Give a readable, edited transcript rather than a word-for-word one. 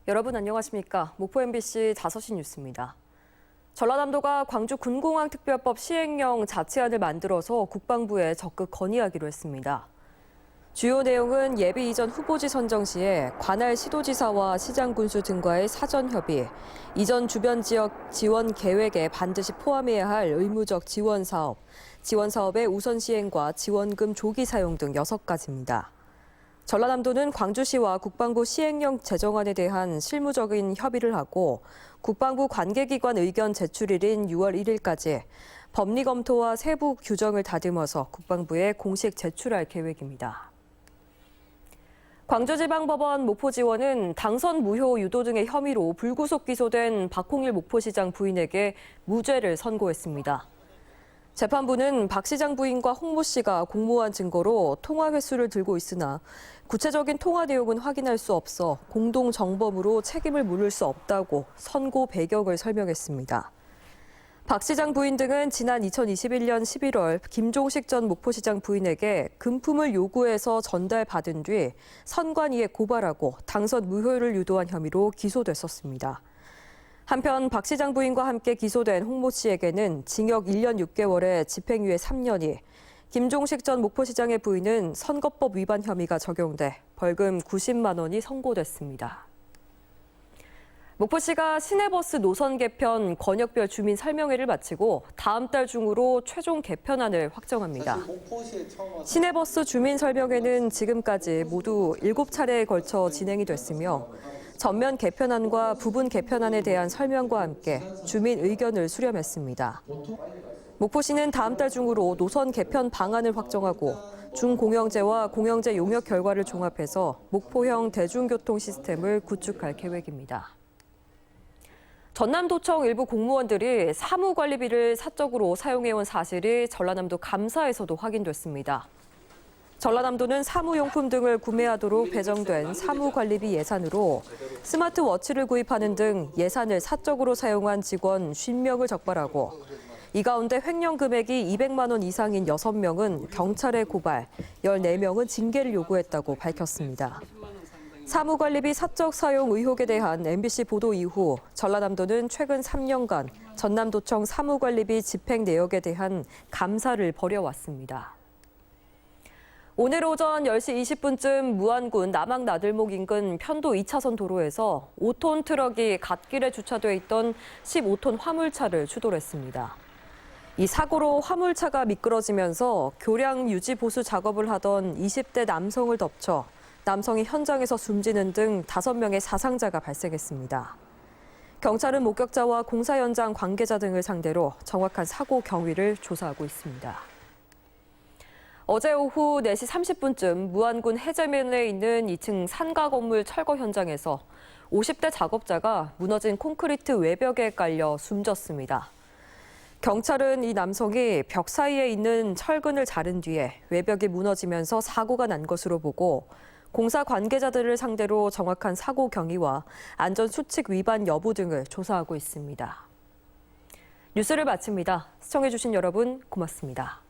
여러분 안녕하십니까? 목포 MBC 5시 뉴스입니다. 전라남도가 광주 군공항특별법 시행령 자치안을 만들어서 국방부에 적극 건의하기로 했습니다. 주요 내용은 예비 이전 후보지 선정 시에 관할 시도지사와 시장군수 등과의 사전 협의, 이전 주변 지역 지원 계획에 반드시 포함해야 할 의무적 지원 사업의 우선 시행과 지원금 조기 사용 등 6가지입니다. 전라남도는 광주시와 국방부 시행령 제정안에 대한 실무적인 협의를 하고 국방부 관계기관 의견 제출일인 6월 1일까지 법리 검토와 세부 규정을 다듬어서 국방부에 공식 제출할 계획입니다. 광주지방법원 목포지원은 당선 무효 유도 등의 혐의로 불구속 기소된 박홍일 목포시장 부인에게 무죄를 선고했습니다. 재판부는 박 시장 부인과 홍모 씨가 공모한 증거로 통화 횟수를 들고 있으나 구체적인 통화 내용은 확인할 수 없어 공동 정범으로 책임을 물을 수 없다고 선고 배경을 설명했습니다. 박 시장 부인 등은 지난 2021년 11월 김종식 전 목포시장 부인에게 금품을 요구해서 전달받은 뒤 선관위에 고발하고 당선 무효를 유도한 혐의로 기소됐었습니다. 한편 박 시장 부인과 함께 기소된 홍모 씨에게는 징역 1년 6개월에 집행유예 3년이, 김종식 전 목포시장의 부인은 선거법 위반 혐의가 적용돼 벌금 90만 원이 선고됐습니다. 목포시가 시내버스 노선 개편 권역별 주민 설명회를 마치고 다음 달 중으로 최종 개편안을 확정합니다. 시내버스 주민 설명회는 지금까지 모두 7차례에 걸쳐 진행이 됐으며 전면 개편안과 부분 개편안에 대한 설명과 함께 주민 의견을 수렴했습니다. 목포시는 다음 달 중으로 노선 개편 방안을 확정하고 중공영제와 공영제 용역 결과를 종합해서 목포형 대중교통 시스템을 구축할 계획입니다. 전남도청 일부 공무원들이 사무관리비를 사적으로 사용해온 사실이 전라남도 감사에서도 확인됐습니다. 전라남도는 사무용품 등을 구매하도록 배정된 사무관리비 예산으로 스마트워치를 구입하는 등 예산을 사적으로 사용한 직원 50명을 적발하고 이 가운데 횡령 금액이 200만 원 이상인 6명은 경찰에 고발, 14명은 징계를 요구했다고 밝혔습니다. 사무관리비 사적 사용 의혹에 대한 MBC 보도 이후 전라남도는 최근 3년간 전남도청 사무관리비 집행 내역에 대한 감사를 벌여왔습니다. 오늘 오전 10시 20분쯤 무안군 남항나들목 인근 편도 2차선 도로에서 5톤 트럭이 갓길에 주차돼 있던 15톤 화물차를 추돌했습니다. 이 사고로 화물차가 미끄러지면서 교량 유지 보수 작업을 하던 20대 남성을 덮쳐 남성이 현장에서 숨지는 등 5명의 사상자가 발생했습니다. 경찰은 목격자와 공사 현장 관계자 등을 상대로 정확한 사고 경위를 조사하고 있습니다. 어제 오후 4시 30분쯤 무안군 해제면에 있는 2층 상가 건물 철거 현장에서 50대 작업자가 무너진 콘크리트 외벽에 깔려 숨졌습니다. 경찰은 이 남성이 벽 사이에 있는 철근을 자른 뒤에 외벽이 무너지면서 사고가 난 것으로 보고 공사 관계자들을 상대로 정확한 사고 경위와 안전수칙 위반 여부 등을 조사하고 있습니다. 뉴스를 마칩니다. 시청해주신 여러분 고맙습니다.